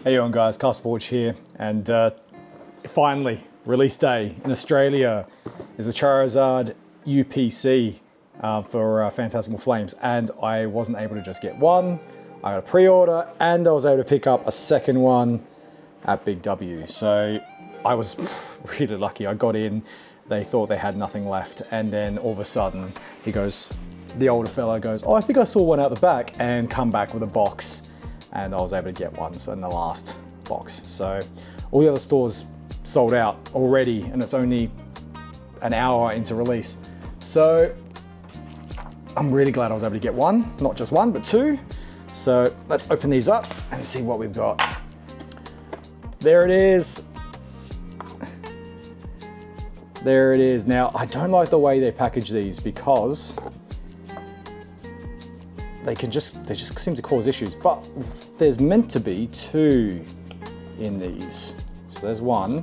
Hey on guys, Castforge here, and finally, release day in Australia is the Charizard UPC for Phantasmal Flames, and I wasn't able to just get one. I got a pre-order, and I was able to pick up a second one at Big W. So I was really lucky. I got in, they thought they had nothing left, and then all of a sudden, the older fella goes, oh, I think I saw one out the back, and come back with a box. And I was able to get one in the last box. So all the other stores sold out already, and it's only an hour into release. So I'm really glad I was able to get one, not just one, but two. So let's open these up and see what we've got. There it is. There it is. Now, I don't like the way they package these because they just seem to cause issues, but there's meant to be two in these. So there's one.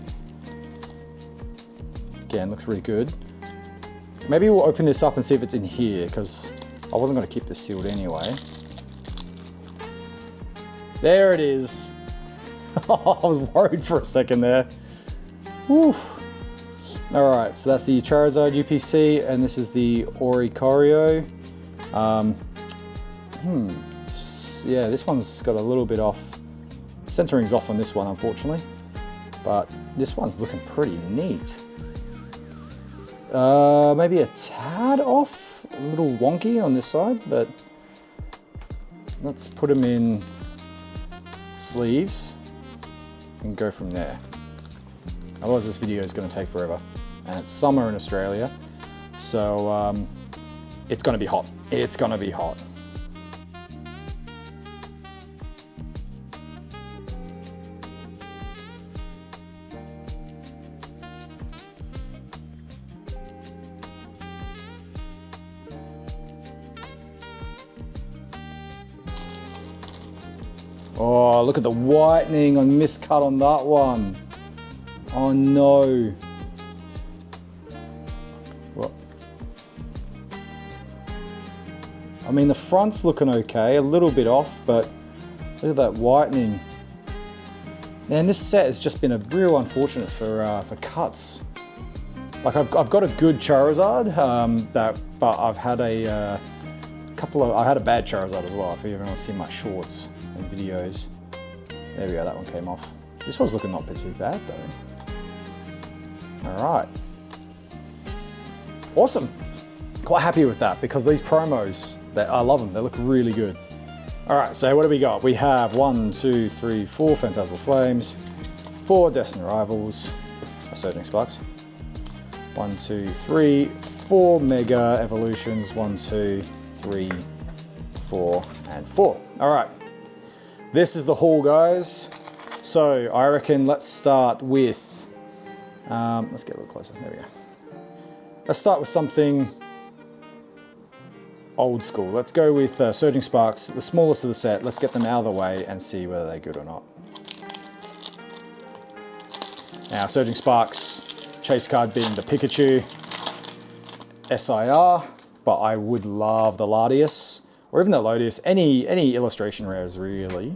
Again, looks really good. Maybe we'll open this up and see if it's in here, because I wasn't gonna keep this sealed anyway. There it is. I was worried for a second there. Woo. All right, so that's the Charizard UPC, and this is the Oricorio. Yeah, this one's got a little bit off. Centering's off on this one, unfortunately. But this one's looking pretty neat. Maybe a tad off, a little wonky on this side, but let's put them in sleeves and go from there. Otherwise this video is going to take forever. And it's summer in Australia, so it's going to be hot. It's going to be hot. Oh, look at the whitening. I miscut on that one. Oh no. What? I mean, the front's looking okay, a little bit off, but look at that whitening. Man, this set has just been a real unfortunate for cuts. Like I've got a good Charizard, but I've had a I had a bad Charizard as well. If you ever see my shorts and videos. There we go, that one came off. This one's looking not too bad though. All right. Awesome. Quite happy with that because these promos, I love them. They look really good. All right, so what do we got? We have 1, 2, 3, 4 Phantasmal Flames, 4 Destined Rivals, Surging Sparks. 1, 2, 3, 4 Mega Evolutions. 1, 2, 3, 4, and 4. All right. This is the haul, guys. So I reckon let's start with, let's get a little closer, there we go. Let's start with something old school. Let's go with Surging Sparks, the smallest of the set. Let's get them out of the way and see whether they're good or not. Now, Surging Sparks, chase card being the Pikachu, SIR, but I would love the Latias. Or even the Lodius, any illustration rares really.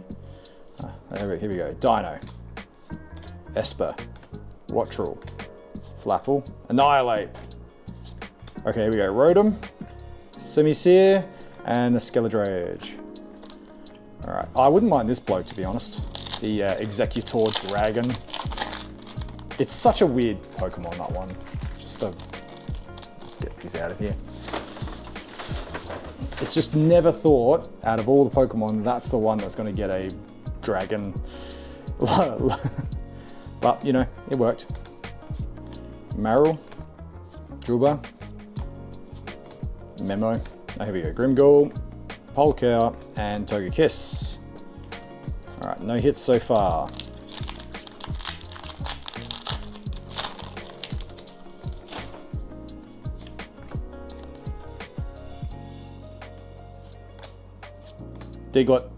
Here we go, Dino, Esper, Wattrel, Flapple, Annihilate. Okay, here we go, Rotom, Simisear, and a Skeledrage. All right, I wouldn't mind this bloke to be honest. The Executor Dragon. It's such a weird Pokemon, that one. Let's get these out of here. It's just never thought, out of all the Pokemon, that's the one that's going to get a dragon. But, you know, it worked. Marill, Juba, Memo, here we go, Grimghoul, Polka, and Togekiss. All right, no hits so far. Diglett,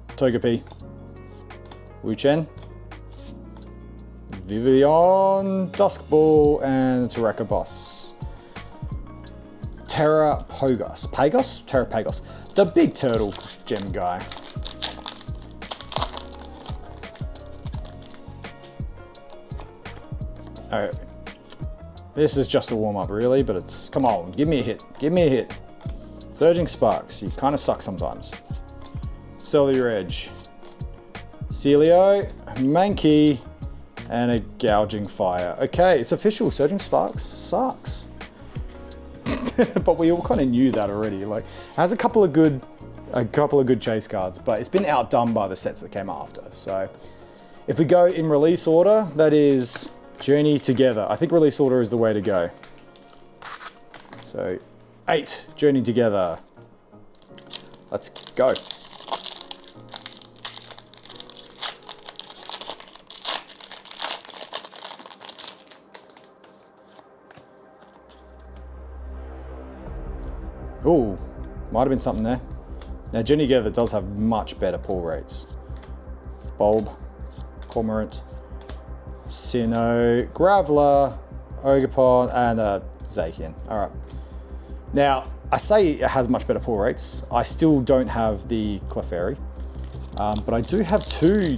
Togepi, Wuchen, Vivillon, Duskball, and Terrakabos. Terrapagos, the big turtle gem guy. All right. This is just a warm-up, really, but it's, come on, give me a hit, give me a hit. Surging Sparks, you kind of suck sometimes. Cellular Edge. Celio, Mankey, and a Gouging Fire. Okay, it's official, Surging Sparks sucks. But we all kind of knew that already. Like, it has a couple of good chase cards, but it's been outdone by the sets that came after. So, if we go in release order, that is Journey Together. I think release order is the way to go. So, 8, Journey Together. Let's go. Ooh, might have been something there. Now, Journey Together does have much better pull rates. Bulb, Cormorant, Sinnoh, Graveler, Ogerpon, and Zacian. All right. Now, I say it has much better pull rates. I still don't have the Clefairy, but I do have 2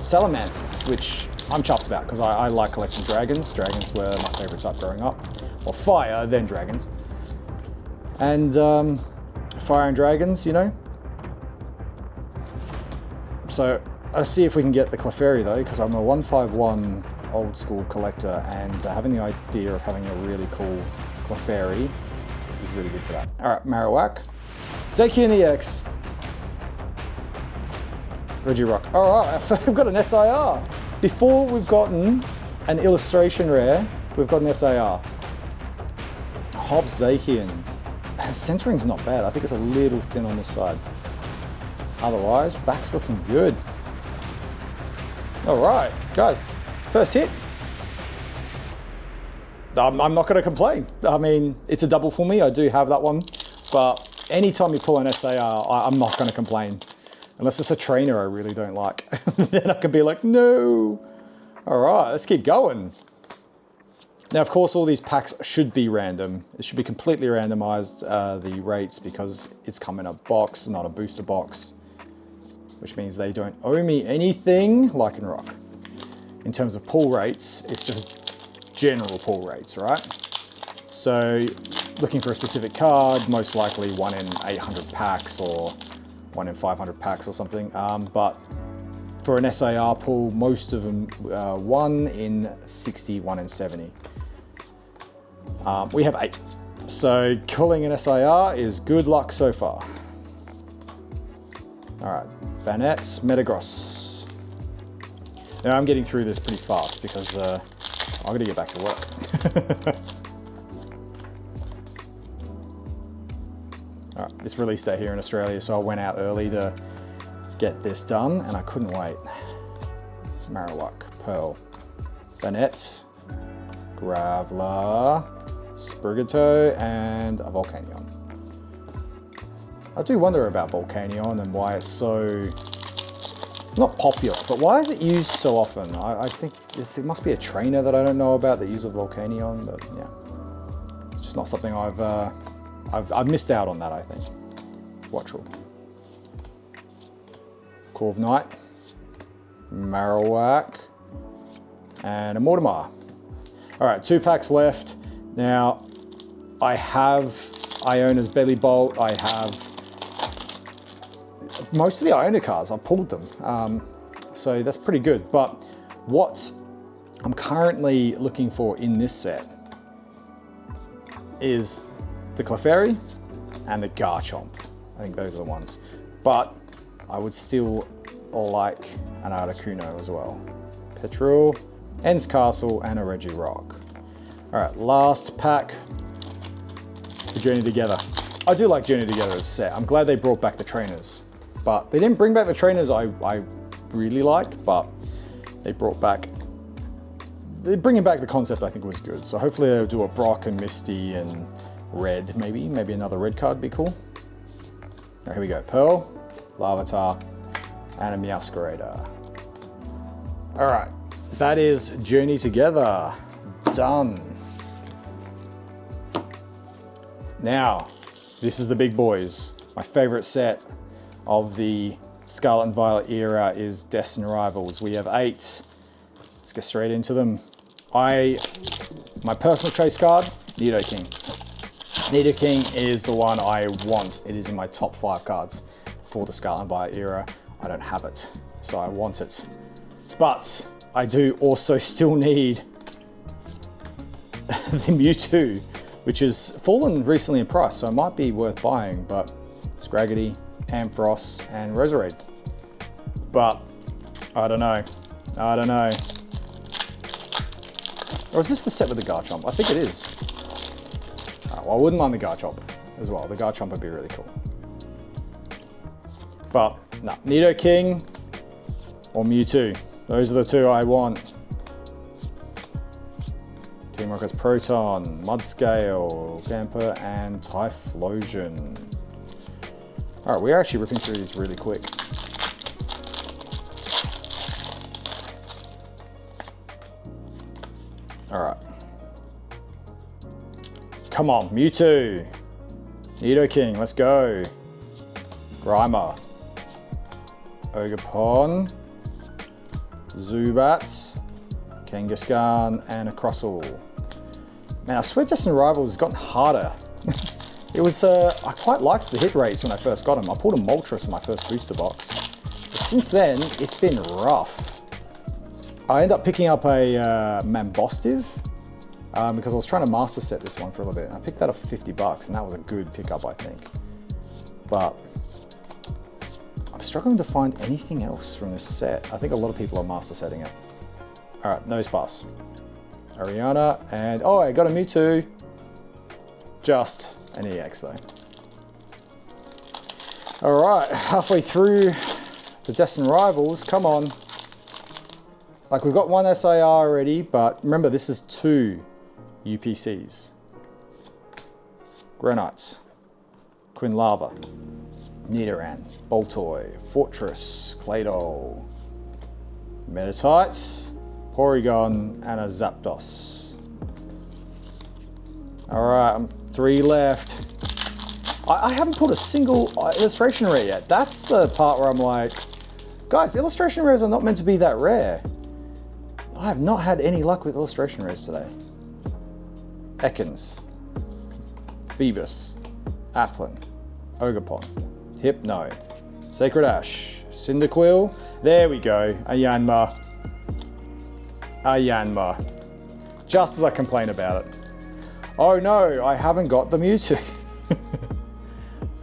Salamanders, which I'm chuffed about because I like collecting dragons. Dragons were my favorite type growing up. Well, fire, then dragons. And fire and dragons, you know. So let's see if we can get the Clefairy though, because I'm a 151 old school collector, and having the idea of having a really cool Clefairy is really good for that. All right, Marowak, Zacian EX, Regirock. All right, I've got an SIR. Before we've gotten an illustration rare, we've got an SIR. Hobbs Zacian. Centering's not bad. I think it's a little thin on this side. Otherwise, back's looking good. All right, guys, first hit. I'm not going to complain. I mean, it's a double for me. I do have that one, but anytime you pull an SAR, I'm not going to complain. Unless it's a trainer I really don't like. Then I can be like, no. All right, let's keep going. Now, of course, all these packs should be random. It should be completely randomized, the rates, because it's come in a box, not a booster box, which means they don't owe me anything, like in Rock. In terms of pull rates, it's just general pull rates, right? So, looking for a specific card, most likely 1 in 800 packs or 1 in 500 packs or something. But for an SAR pull, most of them 1 in 60, 1 in 70. We have 8. So pulling an SIR is good luck so far. All right, Banette, Metagross. Now I'm getting through this pretty fast because I'm gonna get back to work. All right, this release day here in Australia, so I went out early to get this done and I couldn't wait. Marowak, Pearl, Banette, Graveler, Sprigato, and a Volcanion. I do wonder about Volcanion and why it's so, not popular, but why is it used so often? I think it must be a trainer that I don't know about that uses Volcanion, but yeah. It's just not something I've missed out on that, I think. Watchel. Corviknight, Marowak, and a Mortimer. All right, 2 packs left. Now, I have Iona's Belly Bolt. I have most of the Iona cards. I pulled them, so that's pretty good. But what I'm currently looking for in this set is the Clefairy and the Garchomp. I think those are the ones. But I would still like an Articuno as well. Petrel, Ends Castle, and a Regirock. All right, last pack for Journey Together. I do like Journey Together as a set. I'm glad they brought back the trainers, but they didn't bring back the trainers I really like, but they brought back, bringing back the concept I think was good. So hopefully they'll do a Brock and Misty and Red, maybe another red card would be cool. All right, here we go, Pearl, Larvitar, and a Meowscarator. All right, that is Journey Together, done. Now, this is the big boys. My favorite set of the Scarlet and Violet era is Destined Rivals. We have 8 Let's get straight into them. My personal chase card, Nidoking. Nidoking is the one I want. It is in my top 5 cards for the Scarlet and Violet era. I don't have it, so I want it. But I do also still need the Mewtwo, which has fallen recently in price, so it might be worth buying, but Scraggedy, Ampharos, and Roserade. But I don't know. I don't know. Or is this the set with the Garchomp? I think it is. Well, I wouldn't mind the Garchomp as well. The Garchomp would be really cool. But, no. Nidoking or Mewtwo. Those are the 2 I want. Team Rocket's Proton, Mudscale, Camper, and Typhlosion. Alright, we're actually ripping through these really quick. Alright. Come on, Mewtwo. Nidoking, let's go. Grimer. Ogerpon. Zubat. Kangaskhan, and a Crustle. Man, I swear Destined Rivals has gotten harder. It was, I quite liked the hit rates when I first got them. I pulled a Moltres in my first booster box. But since then, it's been rough. I ended up picking up a Mambostive because I was trying to master set this one for a little bit. I picked that up for $50 and that was a good pickup, I think. But I'm struggling to find anything else from this set. I think a lot of people are master setting it. All right, Nosepass. Ariana, and oh, I got a Mewtwo. Just an EX though. All right, halfway through the Destined Rivals, come on. Like we've got 1 SIR already, but remember this is 2 UPCs. Granites, Quinlava, Nidoran, Boltoy, Fortress, Claydol, Meditite, Porygon, and a Zapdos. All right, 3 left. I haven't pulled a single illustration rare yet. That's the part where I'm like, guys, illustration rares are not meant to be that rare. I have not had any luck with illustration rares today. Ekans, Phoebus, Applin, Ogerpon, Hypno, Sacred Ash, Cyndaquil. There we go, a Yanma. A Yanma. Just as I complain about it. Oh no, I haven't got the Mewtwo.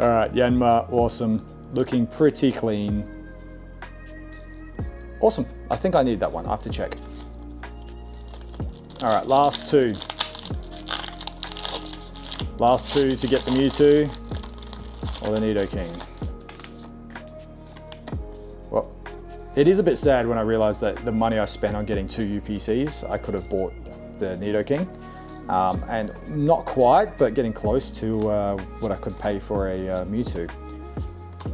All right, Yanma, awesome. Looking pretty clean. Awesome, I think I need that one, I have to check. All right, last 2. Last 2 to get the Mewtwo or the Nidoking. Well, it is a bit sad when I realize that the money I spent on getting 2 UPCs, I could have bought the Nidoking. And not quite, but getting close to what I could pay for a Mewtwo.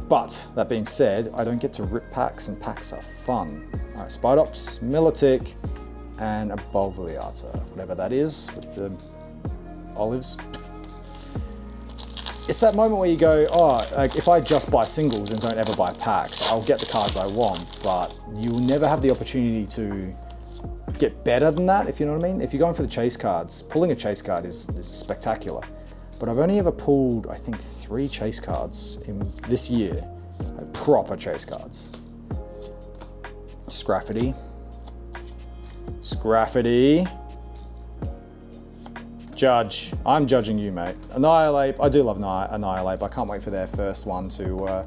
But that being said, I don't get to rip packs, and packs are fun. All right, Spidops, Milotic, and a Bulviliata, whatever that is, with the olives. It's that moment where you go, oh, like if I just buy singles and don't ever buy packs, I'll get the cards I want, but you'll never have the opportunity to get better than that, if you know what I mean. If you're going for the chase cards, pulling a chase card is spectacular. But I've only ever pulled, I think, 3 chase cards in this year, like proper chase cards. Scrafty. Scrafty. Judge. I'm judging you, mate. Annihilate. I do love Annihilate, but I can't wait for their first one to...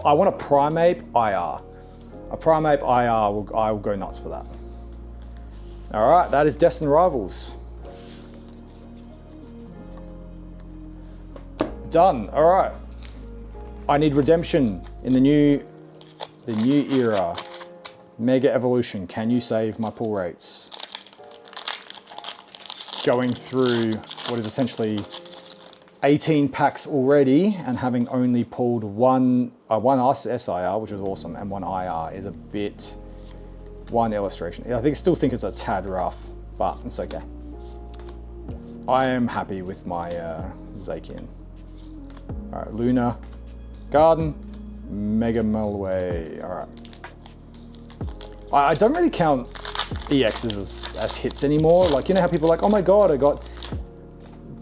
I want a Primeape IR. A Primeape IR, I will go nuts for that. All right, that is Destined Rivals. Done. All right. I need redemption in the new era. Mega Evolution. Can you save my pull rates? Going through what is essentially 18 packs already and having only pulled one SIR, which was awesome, and 1 IR is a bit, 1 illustration. I still think it's a tad rough, but it's okay. I am happy with my Zacian. All right, Luna, Garden, Mega Melway. All right. I don't really count EXs as hits anymore. Like, you know how people are like, oh my God, I got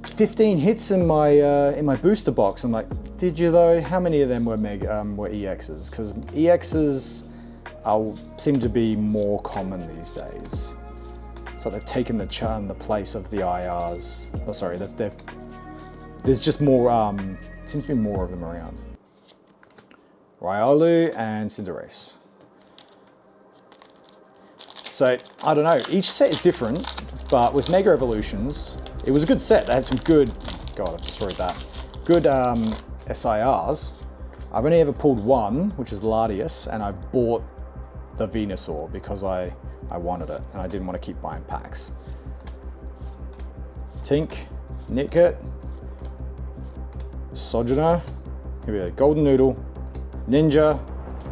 15 hits in my booster box. I'm like, did you though? How many of them were were EXs? Because EXs seem to be more common these days. So they've taken the place of the IRs. Oh, sorry, there's just more, seems to be more of them around. Riolu and Cinderace. So, I don't know, each set is different, but with Mega Evolutions, it was a good set. They had some good, God, I've destroyed that, good SIRs. I've only ever pulled one, which is Latias, and I bought the Venusaur because I wanted it, and I didn't want to keep buying packs. Tink, Nickit, Sojourner, here we go, Golden Noodle, Ninja,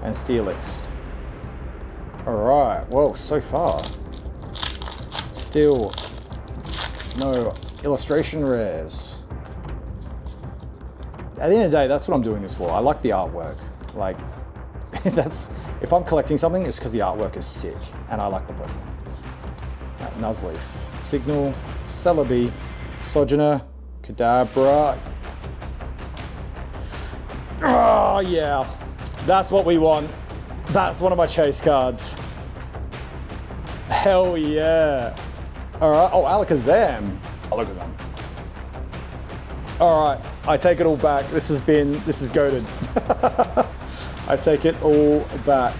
and Steelix. All right, well, so far, still no illustration rares. At the end of the day, that's what I'm doing this for. I like the artwork. Like, if I'm collecting something, it's because the artwork is sick, and I like the Pokemon. Nuzleaf, Signal, Celebi, Sojourner, Kadabra. Oh yeah, that's what we want. That's one of my chase cards. Hell yeah. All right, oh, Alakazam. Oh, look at them. All right, I take it all back. This is goated. I take it all back.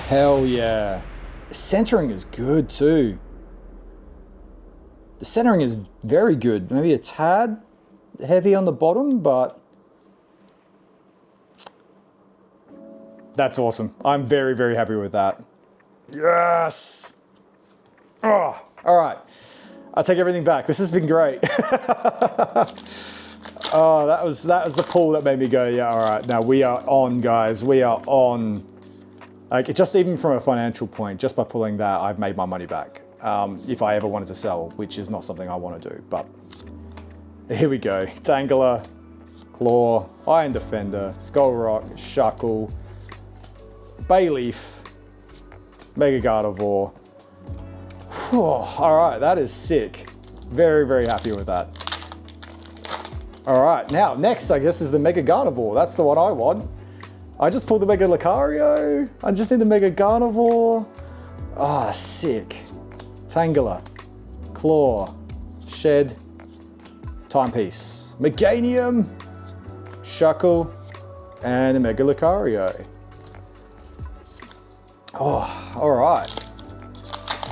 Hell yeah. Centering is good too. The centering is very good. Maybe a tad heavy on the bottom, but that's awesome. I'm very, very happy with that. Yes. Oh, all right. I'll take everything back. This has been great. Oh, that was the pull that made me go, yeah, all right. Now we are on, guys. We are on. Like, just even from a financial point, just by pulling that, I've made my money back. If I ever wanted to sell, which is not something I want to do, but here we go. Tangela, Claw, Iron Defender, Skull Rock, Shuckle, Bayleaf, Mega Gardevoir. Whew, all right, that is sick. Very, very happy with that. All right, now next, I guess, is the Mega Gardevoir. That's the one I want. I just pulled the Mega Lucario. I just need the Mega Gardevoir. Ah, oh, sick. Tangela, Claw, Shed, Timepiece, Meganium, Shuckle, and a Mega Lucario. Oh, all right.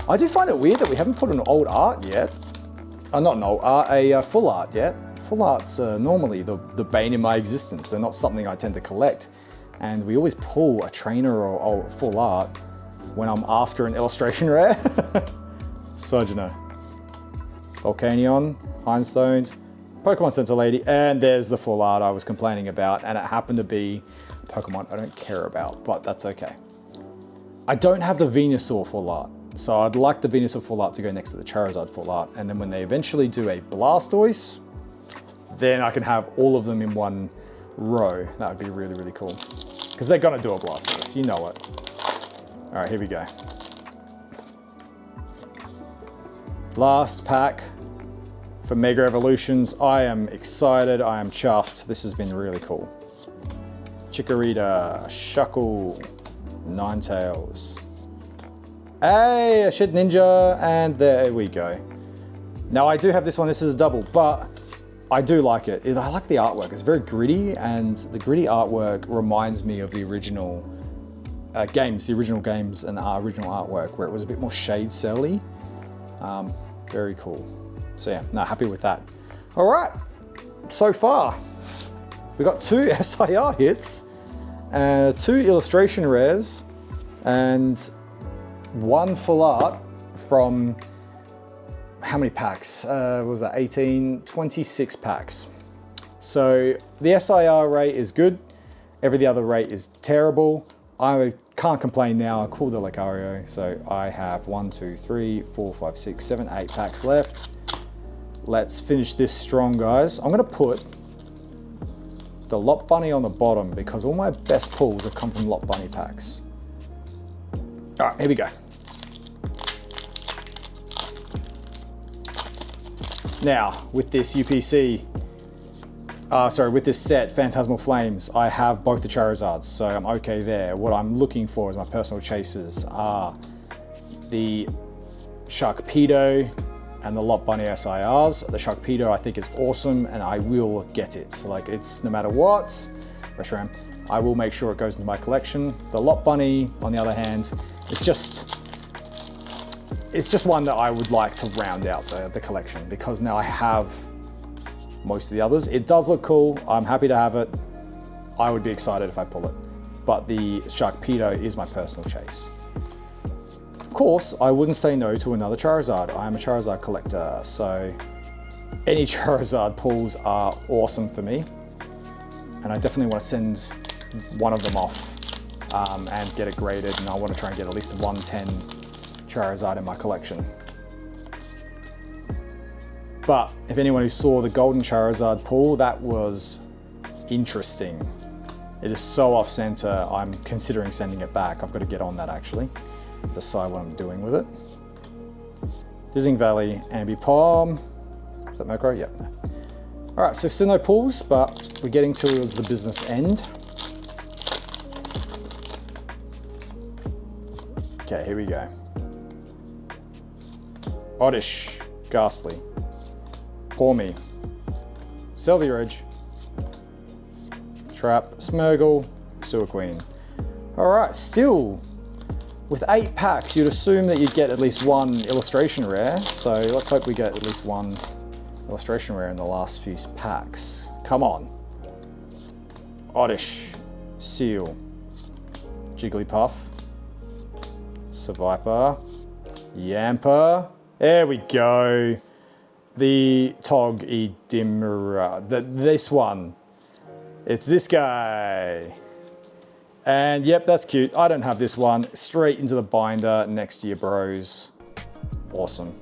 I do find it weird that we haven't put an old art yet. Not an old art, a full art yet. Full art's normally the bane in my existence. They're not something I tend to collect. And we always pull a trainer or full art when I'm after an illustration rare. Sojourner, Volcanion, Hindstone, Pokemon Center Lady, and there's the full art I was complaining about, and it happened to be a Pokemon I don't care about, but that's okay. I don't have the Venusaur full art, so I'd like the Venusaur full art to go next to the Charizard full art, and then when they eventually do a Blastoise, then I can have all of them in one row. That would be really, really cool. Because they're gonna do a Blastoise, you know it. All right, here we go. Last pack for Mega Evolutions. I am excited, I am chuffed. This has been really cool. Chikorita, Shuckle, Ninetales. Hey, a Shed Ninja, and there we go. Now I do have this one, this is a double, but I do like it. I like the artwork, it's very gritty, and the gritty artwork reminds me of the original games and our original artwork, where it was a bit more shade celly. Very cool. So yeah, no, happy with that. All right, so far, we got 2 SIR hits, 2 illustration rares, and 1 full art from, how many packs? What was that, 18, 26 packs. So the SIR rate is good. Every other rate is terrible. I can't complain now. I called the Lucario. So I have 1, 2, 3, 4, 5, 6, 7, 8 packs left. Let's finish this strong, guys. I'm gonna put the Lot Bunny on the bottom because all my best pulls have come from Lot Bunny packs. All right, here we go. Now, with this UPC, with this set, Phantasmal Flames, I have both the Charizards, so I'm okay there. What I'm looking for as my personal chases are the Sharpedo and the Lot Bunny SIRs. The Sharpedo I think is awesome, and I will get it. So like, it's no matter what, Reshiram, I will make sure it goes into my collection. The Lot Bunny, on the other hand, it's just one that I would like to round out the collection, because now I have most of the others. It does look cool. I'm happy to have it. I would be excited if I pull it. But the Sharpedo is my personal chase. Of course, I wouldn't say no to another Charizard. I am a Charizard collector, so any Charizard pulls are awesome for me. And I definitely want to send one of them off and get it graded, and I want to try and get at least 110 Charizard in my collection. But if anyone who saw the Golden Charizard pull, that was interesting. It is so off center, I'm considering sending it back. I've got to get on that actually, decide what I'm doing with it. Dizzying Valley, Ambipom. Is that Murkrow? Yep. All right, so still no pulls, but we're getting towards the business end. Okay, here we go. Oddish, Ghastly, Pawmi, Selviridge, Trap, Smeargle, Sewer Queen. All right, still with 8 packs, you'd assume that you'd get at least one illustration rare. So let's hope we get at least one illustration rare in the last few packs. Come on. Oddish, Seal, Jigglypuff, Seviper, Yamper. There we go. The Tog Edimura. This one. It's this guy. And yep, that's cute. I don't have this one. Straight into the binder next to your bros. Awesome.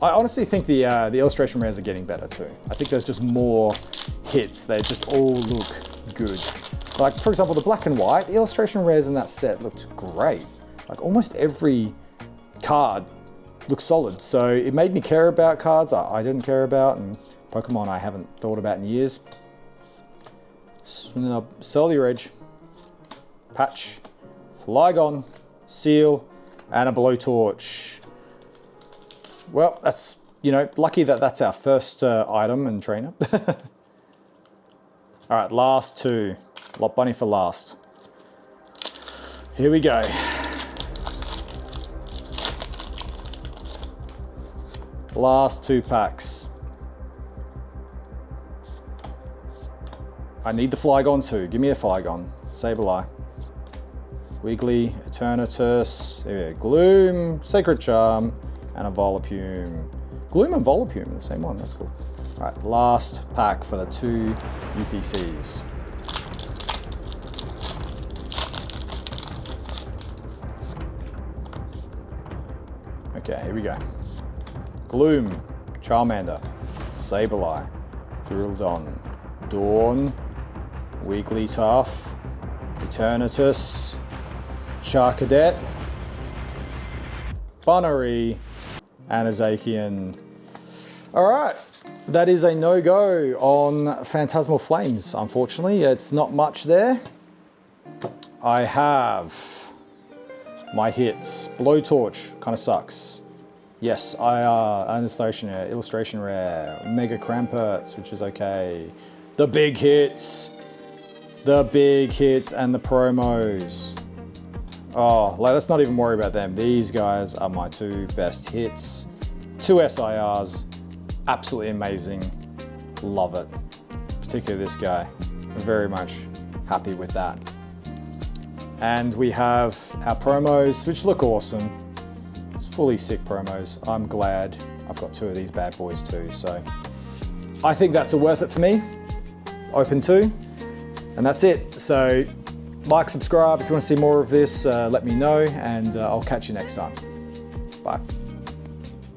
I honestly think the illustration rares are getting better too. I think there's just more hits. They just all look good. Like, for example, the black and white, the illustration rares in that set looked great. Like, almost every card looks solid. So it made me care about cards I didn't care about, and Pokemon I haven't thought about in years. Selviridge, Patch, Flygon, Seal, and a Blowtorch. Well, that's, you know, lucky that that's our first item and trainer. All right, last two. Lot Bunny for last. Here we go. Last 2 packs. I need the Flygon too. Give me a Flygon. Sableye. Wiggly, Eternatus, there we go. Gloom, Sacred Charm, and a Volaplume. Gloom and Volaplume, the same one, that's cool. All right, last pack for the 2 UPCs. Okay, here we go. Gloom, Charmander, Sableye, Groudon, Dawn, Wigglytuff, Eternatus, Charcadet, Bunnery, and a Zacian. All right, that is a no-go on Phantasmal Flames, unfortunately. It's not much there. I have my hits. Blowtorch, kind of sucks. Yes, illustration rare, Mega Cramperts, which is okay. The big hits and the promos. Oh, let's not even worry about them. These guys are my 2 best hits. 2 SIRs, absolutely amazing. Love it. Particularly this guy. Very much happy with that. And we have our promos, which look awesome. Fully sick promos. I'm glad I've got 2 of these bad boys too. So I think that's a worth it for me. Open 2. And that's it. So like, subscribe if you want to see more of this. Let me know, and I'll catch you next time. Bye.